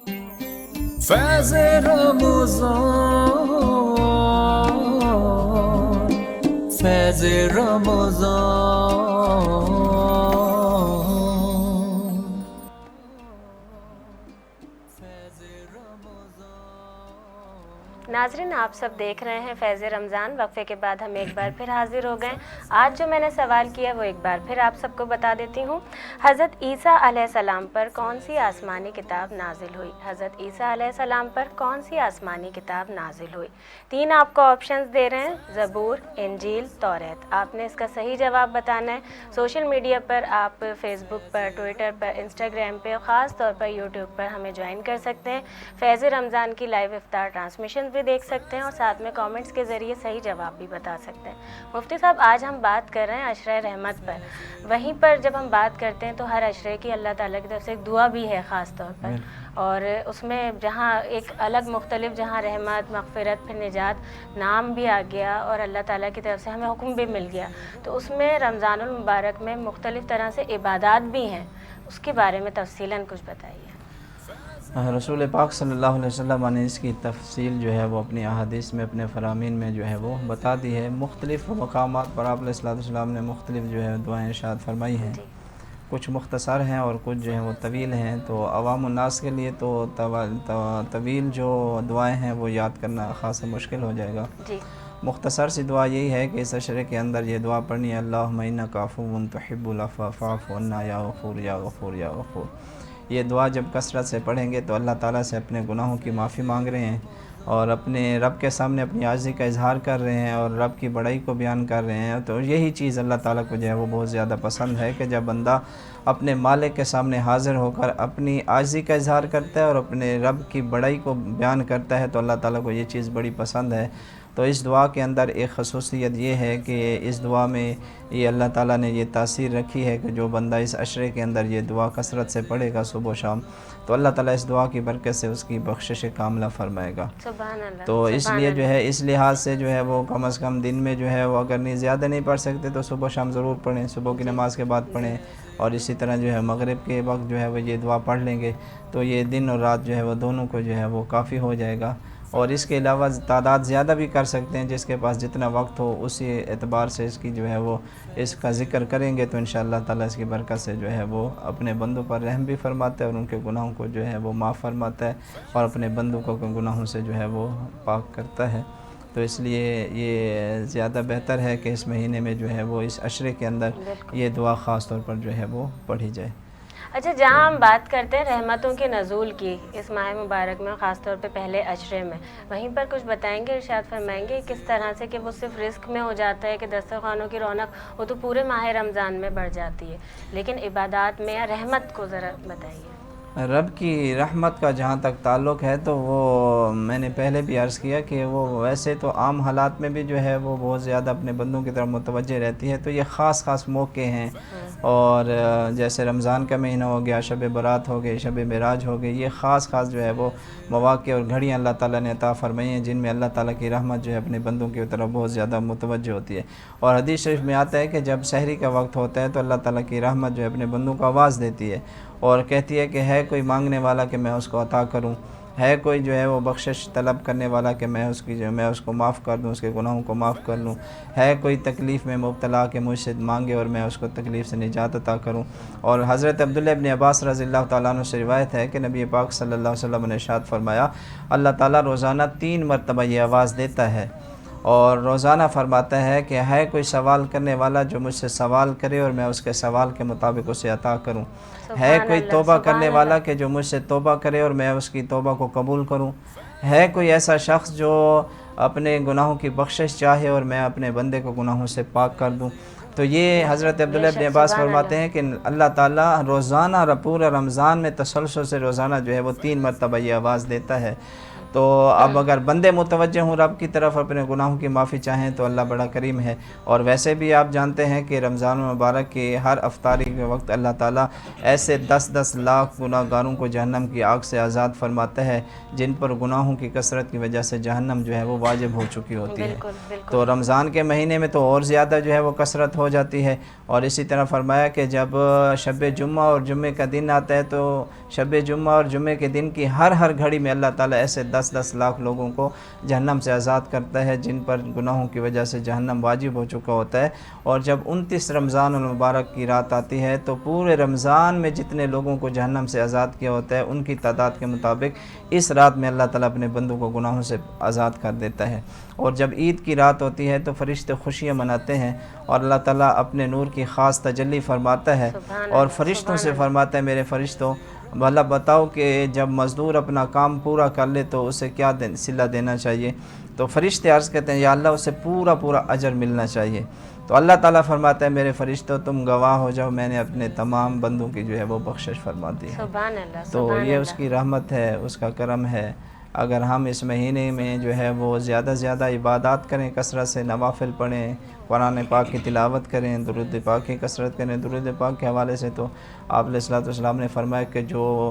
فیض رمضان، فیض رمضان، فیض رمضان۔ ناظرین، آپ سب دیکھ رہے ہیں فیض رمضان۔ وقفے کے بعد ہم ایک بار پھر حاضر ہو گئے۔ آج جو میں نے سوال کیا وہ ایک بار پھر آپ سب کو بتا دیتی ہوں۔ حضرت عیسیٰ علیہ السلام پر کون سی آسمانی کتاب نازل ہوئی؟ حضرت عیسیٰ علیہ السلام پر کون سی آسمانی کتاب نازل ہوئی؟ 3 آپ کو آپشنز دے رہے ہیں: زبور، انجیل، توریت۔ آپ نے اس کا صحیح جواب بتانا ہے۔ سوشل میڈیا پر آپ فیس بک پر، ٹویٹر پر، انسٹاگرام پہ، خاص طور پر یوٹیوب پر ہمیں جوائن کر سکتے ہیں۔ فیض رمضان کی لائیو افطار ٹرانسمیشن بھی دیکھ سکتے ہیں اور ساتھ میں کامنٹس کے ذریعے صحیح جواب بھی بتا سکتے ہیں۔ مفتی صاحب، آج ہم بات کر رہے ہیں عشرہ رحمت پر۔ وہیں پر جب ہم بات کرتے ہیں تو ہر عشرے کی اللہ تعالیٰ کی طرف سے ایک دعا بھی ہے خاص طور پر، اور اس میں جہاں ایک الگ مختلف جہاں رحمت، مغفرت، پھر نجات نام بھی آ گیا اور اللہ تعالیٰ کی طرف سے ہمیں حکم بھی مل گیا، تو اس میں رمضان المبارک میں مختلف طرح سے عبادات بھی ہیں، اس کے بارے میں تفصیلاً کچھ بتائیے۔ رسول پاک صلی اللہ علیہ وسلم نے اس کی تفصیل جو ہے وہ اپنی احادیث میں، اپنے فرامین میں جو ہے وہ بتا دی ہے۔ مختلف مقامات پر آپ علیہ السلام نے مختلف جو ہے دعائیں ارشاد فرمائی ہیں۔ کچھ مختصر ہیں اور کچھ جو ہیں وہ طویل ہیں، تو عوام الناس کے لیے تو طویل جو دعائیں ہیں وہ یاد کرنا خاص مشکل ہو جائے گا۔ مختصر سی دعا یہی ہے کہ اس عشرے کے اندر یہ دعا پڑھنی ہے: اللہم انک عفو تحب العفو فاعف عنا یا غفور یا غفور یا غفور۔ یہ دعا جب کثرت سے پڑھیں گے تو اللہ تعالیٰ سے اپنے گناہوں کی معافی مانگ رہے ہیں اور اپنے رب کے سامنے اپنی عاجزی کا اظہار کر رہے ہیں اور رب کی بڑائی کو بیان کر رہے ہیں۔ تو یہی چیز اللہ تعالیٰ کو جو ہے وہ بہت زیادہ پسند ہے کہ جب بندہ اپنے مالک کے سامنے حاضر ہو کر اپنی عاجزی کا اظہار کرتا ہے اور اپنے رب کی بڑائی کو بیان کرتا ہے، تو اللہ تعالیٰ کو یہ چیز بڑی پسند ہے۔ تو اس دعا کے اندر ایک خصوصیت یہ ہے کہ اس دعا میں یہ اللہ تعالیٰ نے یہ تاثیر رکھی ہے کہ جو بندہ اس عشرے کے اندر یہ دعا کثرت سے پڑھے گا صبح و شام، تو اللہ تعالیٰ اس دعا کی برکت سے اس کی بخشش کاملہ فرمائے گا۔ سبحان اللہ۔ تو اس لیے جو ہے اس لحاظ سے جو ہے وہ کم از کم دن میں جو ہے وہ اگر نہیں زیادہ نہیں پڑھ سکتے تو صبح و شام ضرور پڑھیں، صبح کی نماز کے بعد پڑھیں، اور اسی طرح جو ہے مغرب کے وقت جو ہے وہ یہ دعا پڑھ لیں گے تو یہ دن اور رات جو ہے وہ دونوں کو جو ہے وہ کافی ہو جائے گا۔ اور اس کے علاوہ تعداد زیادہ بھی کر سکتے ہیں، جس کے پاس جتنا وقت ہو اسی اعتبار سے اس کی جو ہے وہ اس کا ذکر کریں گے تو انشاءاللہ تعالیٰ اس کی برکت سے جو ہے وہ اپنے بندوں پر رحم بھی فرماتا ہے اور ان کے گناہوں کو جو ہے وہ معاف فرماتا ہے اور اپنے بندوں کو گناہوں سے جو ہے وہ پاک کرتا ہے۔ تو اس لیے یہ زیادہ بہتر ہے کہ اس مہینے میں جو ہے وہ اس عشرے کے اندر یہ دعا خاص طور پر جو ہے وہ پڑھی جائے۔ اچھا، جہاں ہم بات کرتے ہیں رحمتوں کے نزول کی اس ماہ مبارک میں، خاص طور پہ پہلے عشرے میں، وہیں پر کچھ بتائیں گے، ارشاد فرمائیں گے کس طرح سے کہ وہ صرف رزق میں ہو جاتا ہے کہ دسترخوانوں کی رونق وہ تو پورے ماہ رمضان میں بڑھ جاتی ہے، لیکن عبادات میں یا رحمت کو ذرا بتائیے۔ رب کی رحمت کا جہاں تک تعلق ہے تو وہ میں نے پہلے بھی عرض کیا کہ وہ ویسے تو عام حالات میں بھی جو ہے وہ بہت زیادہ اپنے بندوں کی طرف متوجہ رہتی ہے، تو یہ خاص موقع ہیں، اور جیسے رمضان کا مہینہ ہو گیا، شب برات ہو گئی، شب معراج ہو گئی، یہ خاص جو ہے وہ مواقع اور گھڑیاں اللہ تعالیٰ نے عطا فرمائی ہیں جن میں اللہ تعالیٰ کی رحمت جو ہے اپنے بندوں کی طرف بہت زیادہ متوجہ ہوتی ہے۔ اور حدیث شریف میں آتا ہے کہ جب سحری کا وقت ہوتا ہے تو اللہ تعالیٰ کی رحمت جو ہے اپنے بندوں کو آواز دیتی ہے اور کہتی ہے کہ ہے کوئی مانگنے والا کہ میں اس کو عطا کروں، ہے کوئی جو ہے وہ بخشش طلب کرنے والا کہ میں اس کو معاف کر دوں، اس کے گناہوں کو معاف کر لوں، ہے کوئی تکلیف میں مبتلا کہ مجھ سے مانگے اور میں اس کو تکلیف سے نجات عطا کروں۔ اور حضرت عبداللہ ابن عباس رضی اللہ تعالیٰ عنہ سے روایت ہے کہ نبی پاک صلی اللہ علیہ وسلم نے ارشاد فرمایا، اللہ تعالیٰ روزانہ 3 مرتبہ یہ آواز دیتا ہے اور روزانہ فرماتا ہے کہ ہے کوئی سوال کرنے والا جو مجھ سے سوال کرے اور میں اس کے سوال کے مطابق اسے عطا کروں، ہے کوئی توبہ کرنے والا کہ جو مجھ سے توبہ کرے اور میں اس کی توبہ کو قبول کروں، ہے کوئی ایسا شخص جو اپنے گناہوں کی بخشش چاہے اور میں اپنے بندے کو گناہوں سے پاک کر دوں۔ تو یہ حضرت عبداللہ ابن عباس فرماتے ہیں کہ اللہ تعالیٰ روزانہ پورا رمضان میں تسلسل سے روزانہ جو ہے وہ 3 مرتبہ یہ آواز دیتا ہے۔ تو اب اگر بندے متوجہ ہوں رب کی طرف، اپنے گناہوں کی معافی چاہیں تو اللہ بڑا کریم ہے۔ اور ویسے بھی آپ جانتے ہیں کہ رمضان المبارک کی ہر افطاری کے وقت اللہ تعالیٰ ایسے 10 لاکھ گناہ گاروں کو جہنم کی آگ سے آزاد فرماتا ہے جن پر گناہوں کی کثرت کی وجہ سے جہنم جو ہے وہ واجب ہو چکی ہوتی ہے۔ تو رمضان کے مہینے میں تو اور زیادہ جو ہے وہ کثرت ہو ہو جاتی ہے۔ اور اسی طرح فرمایا کہ جب شب جمعہ اور جمعے کا دن آتا ہے تو شب جمعہ اور جمعے کے دن کی ہر گھڑی میں اللہ تعالیٰ ایسے 10 لاکھ لوگوں کو جہنم سے آزاد کرتا ہے جن پر گناہوں کی وجہ سے جہنم واجب ہو چکا ہوتا ہے۔ اور جب 29 رمضان المبارک کی رات آتی ہے تو پورے رمضان میں جتنے لوگوں کو جہنم سے آزاد کیا ہوتا ہے ان کی تعداد کے مطابق اس رات میں اللہ تعالیٰ اپنے بندوں کو گناہوں سے آزاد کر دیتا ہے۔ اور جب عید کی رات ہوتی ہے تو فرشتے خوشیاں مناتے ہیں اور اللہ تعالیٰ اپنے نور کی خاص تجلی فرماتا ہے اور فرشتوں سے فرماتا ہے میرے فرشتوں بھلا بتاؤ کہ جب مزدور اپنا کام پورا کر لے تو اسے کیا صلہ دینا چاہیے؟ تو فرشتے عرض کرتے ہیں یا اللہ اسے پورا اجر ملنا چاہیے۔ تو اللہ تعالیٰ فرماتا ہے میرے فرشتوں تم گواہ ہو جاؤ میں نے اپنے تمام بندوں کی جو ہے وہ بخشش فرما دی ہے۔ سبحان اللہ، تو سبحان یہ اللہ۔ اس کی رحمت ہے، اس کا کرم ہے۔ اگر ہم اس مہینے میں جو ہے وہ زیادہ عبادات کریں، کثرت سے نوافل پڑھیں، قرآن پاک کی تلاوت کریں، درود پاک کی کثرت کریں، درود پاک کے حوالے سے تو آپ علیہ الصلوۃ والسلام نے فرمایا کہ جو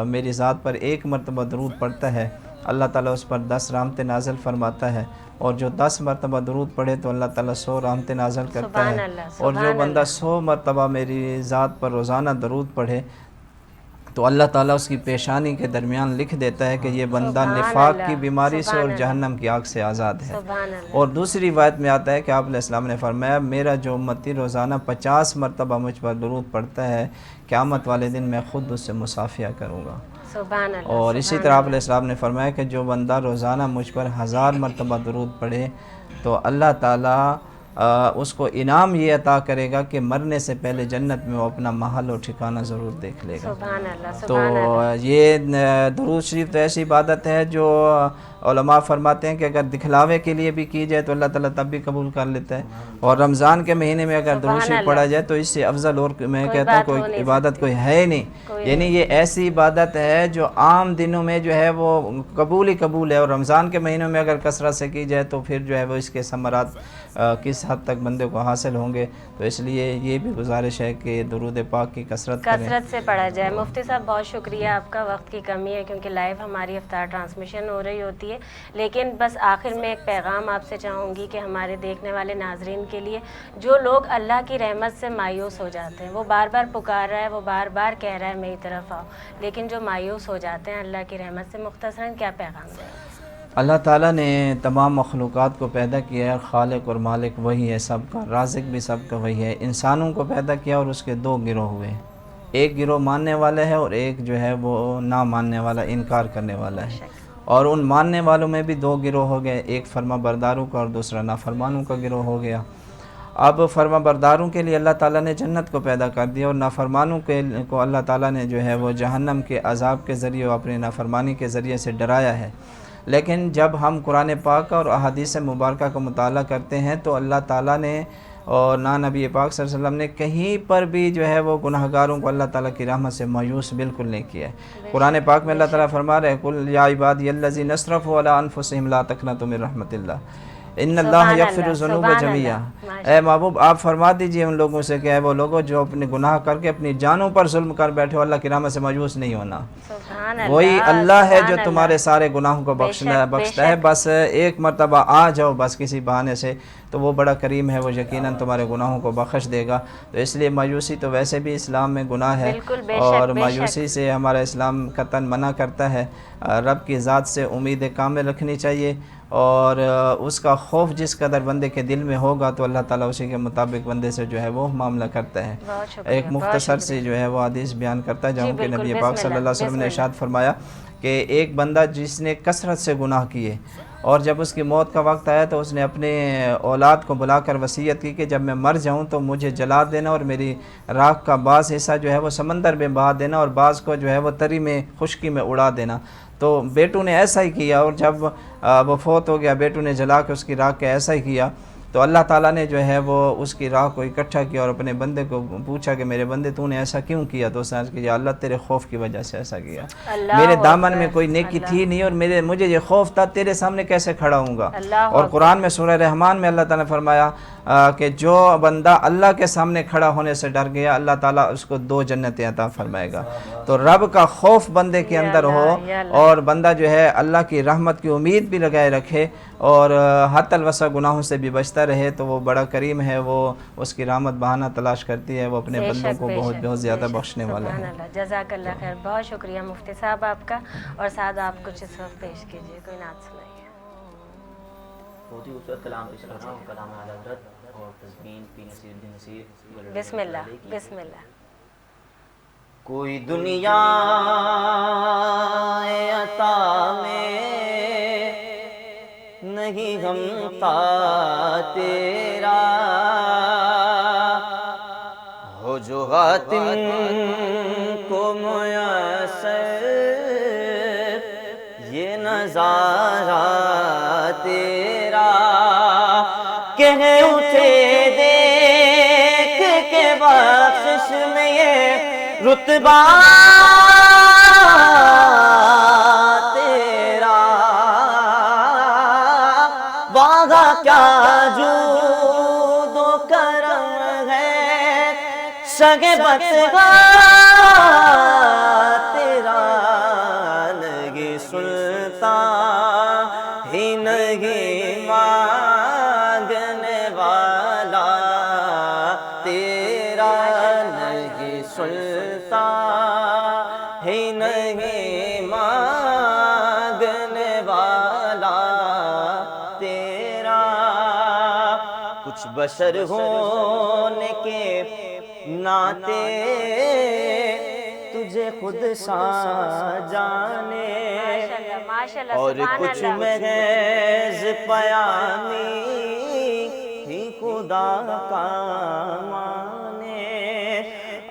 میری ذات پر ایک مرتبہ درود پڑھتا ہے اللہ تعالیٰ اس پر 10 رحمتیں نازل فرماتا ہے، اور جو 10 مرتبہ درود پڑھے تو اللہ تعالیٰ 100 رحمتیں نازل کرتا سبحان ہے، اللہ، اور جو سبحان بندہ اللہ۔ 100 مرتبہ میری ذات پر روزانہ درود پڑھے تو اللہ تعالیٰ اس کی پیشانی کے درمیان لکھ دیتا ہے کہ یہ بندہ سبحان نفاق اللہ، کی بیماری سے اور سبحان اللہ۔ جہنم کی آگ سے آزاد ہے۔ سبحان اللہ۔ اور دوسری روایت میں آتا ہے کہ آپ علیہ السلام نے فرمایا میرا جو امتی روزانہ 50 مرتبہ مجھ پر درود پڑھتا ہے قیامت والے دن میں خود اس سے مصافحہ کروں گا۔ سبحان اللہ۔ اور اسی سبحان طرح آپ اللہ۔ علیہ السلام نے فرمایا کہ جو بندہ روزانہ مجھ پر 1000 مرتبہ درود پڑھے تو اللہ تعالیٰ اس کو انعام یہ عطا کرے گا کہ مرنے سے پہلے جنت میں وہ اپنا محل اور ٹھکانہ ضرور دیکھ لے گا۔ سبحان اللہ، تو سبحان اللہ۔ یہ درود شریف تو ایسی عبادت ہے جو علماء فرماتے ہیں کہ اگر دکھلاوے کے لیے بھی کی جائے تو اللہ تعالیٰ تب بھی قبول کر لیتا ہے، اور رمضان کے مہینے میں اگر درود شریف پڑھا جائے تو اس سے افضل اور میں کہتا ہوں کوئی عبادت کوئی ہے ہی نہیں۔ یعنی یہ ایسی عبادت ہے جو عام دنوں میں جو ہے وہ قبول ہی قبول ہے، اور رمضان کے مہینوں میں اگر کثرت سے کی جائے تو پھر جو ہے وہ اس کے ثمرات کس حد تک بندے کو حاصل ہوں گے۔ تو اس لیے یہ بھی گزارش ہے کہ درود پاک کی کثرت سے پڑھا جائے۔ مفتی صاحب بہت شکریہ، آپ کا وقت کی کمی ہے کیونکہ لائیو ہماری افطار ٹرانسمیشن ہو رہی ہوتی ہے، لیکن بس آخر میں ایک پیغام آپ سے چاہوں گی کہ ہمارے دیکھنے والے ناظرین کے لیے جو لوگ اللہ کی رحمت سے مایوس ہو جاتے ہیں، وہ بار بار پکار رہا ہے، وہ بار بار کہہ رہا ہے میری طرف آؤ، لیکن جو مایوس ہو جاتے ہیں اللہ کی رحمت سے، مختصراً کیا پیغام دیں؟ اللہ تعالیٰ نے تمام مخلوقات کو پیدا کیا ہے، خالق اور مالک وہی ہے سب کا، رازق بھی سب کا وہی ہے۔ انسانوں کو پیدا کیا اور اس کے 2 گروہ ہوئے، ایک گروہ ماننے والا ہے اور ایک جو ہے وہ نہ ماننے والا، انکار کرنے والا ہے، اور ان ماننے والوں میں بھی 2 گروہ ہو گئے، ایک فرما برداروں کا اور دوسرا نافرمانوں کا گروہ ہو گیا۔ اب فرما برداروں کے لیے اللہ تعالیٰ نے جنت کو پیدا کر دیا، اور نافرمانوں کو اللہ تعالیٰ نے جو ہے وہ جہنم کے عذاب کے ذریعے اور اپنی نافرمانی کے ذریعے سے ڈرایا ہے۔ لیکن جب ہم قرآن پاک اور احادیث مبارکہ کا مطالعہ کرتے ہیں تو اللہ تعالیٰ نے اور نبی پاک صلی اللہ علیہ وسلم نے کہیں پر بھی جو ہے وہ گناہگاروں کو اللہ تعالیٰ کی رحمت سے مایوس بالکل نہیں کیا ہے۔ قرآن پاک میں اللہ تعالیٰ فرما رہے ہیں قل یا عبادی الذین اسرفوا علی انفسہم لا تقنطوا من رحمت اللہ ان اللہ یغفر الذنوب جميعا۔ اے محبوب آپ فرما دیجئے ان لوگوں سے کہ اے وہ لوگوں جو اپنے گناہ کر کے اپنی جانوں پر ظلم کر بیٹھے ہو، اللہ کی رحمت سے مایوس نہیں ہونا۔ وہی اللہ ہے جو تمہارے سارے گناہوں کو بخشتا ہے، بس ایک مرتبہ آ جاؤ بس کسی بہانے سے، تو وہ بڑا کریم ہے، وہ یقیناً تمہارے گناہوں کو بخش دے گا۔ تو اس لیے مایوسی تو ویسے بھی اسلام میں گناہ ہے، اور مایوسی سے ہمارا اسلام قطعاً منع کرتا ہے۔ رب کی ذات سے امید کامل رکھنی چاہیے، اور اس کا خوف جس قدر بندے کے دل میں ہوگا تو اللہ تعالیٰ اسی کے مطابق بندے سے جو ہے وہ معاملہ کرتا ہے۔ ایک مختصر سی جو ہے وہ حدیث بیان کرتا ہے جہاں کہ نبی پاک صلی اللہ علیہ وسلم نے ارشاد فرمایا کہ ایک بندہ جس نے کثرت سے گناہ کیے اور جب اس کی موت کا وقت آیا تو اس نے اپنے اولاد کو بلا کر وصیت کی کہ جب میں مر جاؤں تو مجھے جلا دینا، اور میری راکھ کا بعض حصہ جو ہے وہ سمندر میں بہا دینا، اور بعض کو جو ہے وہ تری میں خشکی میں اڑا دینا۔ تو بیٹوں نے ایسا ہی کیا، اور جب وہ فوت ہو گیا بیٹوں نے جلا کے اس کی راکھ کا ایسا ہی کیا، تو اللہ تعالیٰ نے جو ہے وہ اس کی راہ کو اکٹھا کیا اور اپنے بندے کو پوچھا کہ میرے بندے تو نے ایسا کیوں کیا؟ تو اس نے عرض کیا اللہ تیرے خوف کی وجہ سے ایسا کیا، میرے دامن میں کوئی نیکی تھی نہیں اور مجھے یہ خوف تھا تیرے سامنے کیسے کھڑا ہوں گا۔ اور قرآن میں سورہ رحمان میں اللہ تعالیٰ نے فرمایا کہ جو بندہ اللہ کے سامنے کھڑا ہونے سے ڈر گیا اللہ تعالیٰ اس کو 2 جنتیں عطا فرمائے گا۔ تو رب کا خوف بندے کے اندر ہو اور بندہ جو ہے اللہ کی رحمت کی امید بھی لگائے رکھے اور حتی الوسع گناہوں سے بھی بچتا وابستہ رہے تو وہ بڑا کریم ہے، وہ اس کی رحمت بہانہ تلاش کرتی ہے، وہ اپنے بندوں کو بہت زیادہ بخشنے والا ہے۔ سبحان اللہ، جزاک اللہ خیر، بہت شکریہ مفتی صاحب آپ کا۔ اور ساتھ آپ کچھ اس وقت پیش کیجیے، کوئی نعت سنائیے۔ بہت ہی خوبصورت کلام پیش کر رہا ہوں، کلام اعلیٰ حضرت اور تزمین پی نصیر الدین نصیر۔ بسم اللہ بسم اللہ۔ کوئی دنیا عطا میں نہیں غمتا تیرا، ہو جو غاتم کو میسر یہ نظارہ تیرا، کہ اٹھے دیکھ کے بخشش میں یہ رتبہ تیرا، وعدہ کیا جود و کرم ہے سگے بتگا تیرا، نہیں سلطان ہی نہیں مانگنے والا تیرا، نہیں سلطان ہی نہیں مانگنے والا تیرا، کچھ بشر ہونے کے ناطے تجھے خود سا جانے، اور کچھ محض پیامی ہی خدا کا مانے،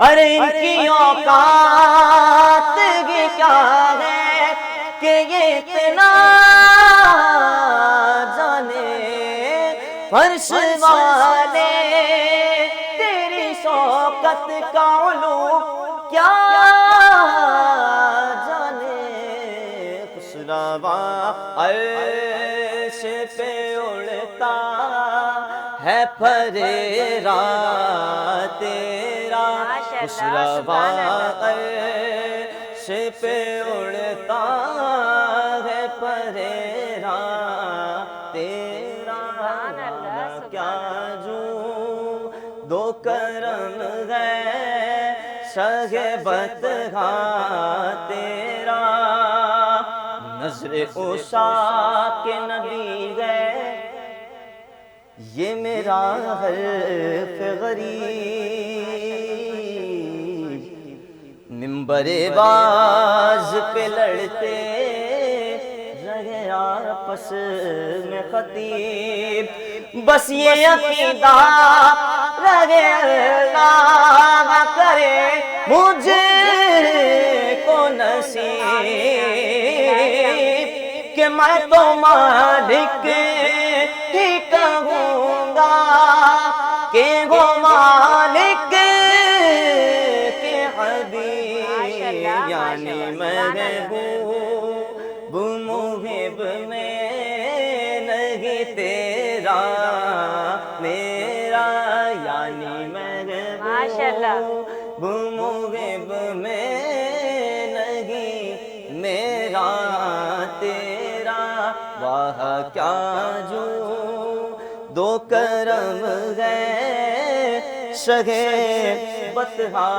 ارے ان کی اوقات یہ کیا ہے کہ یہ اتنا جانے، فرش والے تیری شوکت کا علو کیا جانے، خسروا عرش پہ اڑتا ہے پھریرا تیرا، خسروا عرش پہ اڑتا ہے پھریرا تیرا، کیا جو دو کرم ہے شہ بتگا تیرا، نظر عشا کے نبی ہے یہ میرا حرف غریب، منبر باز پہ لڑتے رہے آپس میں خطیب، بس یہ عقیدہ رہے اللہ کرے مجھے کو نصیب، کہ میں تو مالک ہی کہوں گا کہ وہ مالک کے حبیب، یعنی محبوب محب میں نہیں تیرا میرا، یعنی محبوب محب میں نہیں میرا تیرا، واہ کیا جو دو کرم ہے شہ بتگا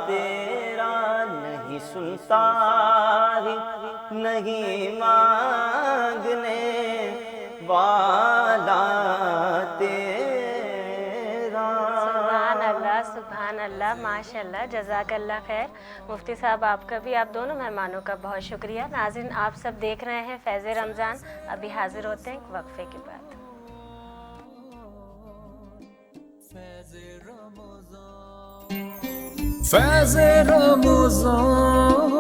تیرا، نہیں سنتا ہی نہیں مانگنے والا تیرا۔ سبحان اللہ سبحان اللہ، ماشاء اللہ، جزاک اللہ خیر۔ مفتی صاحب آپ کا بھی، آپ دونوں مہمانوں کا بہت شکریہ۔ ناظرین آپ سب دیکھ رہے ہیں فیض رمضان، ابھی حاضر ہوتے ہیں ایک وقفے کے بعد۔ فیض رمضان، فیض رمضان،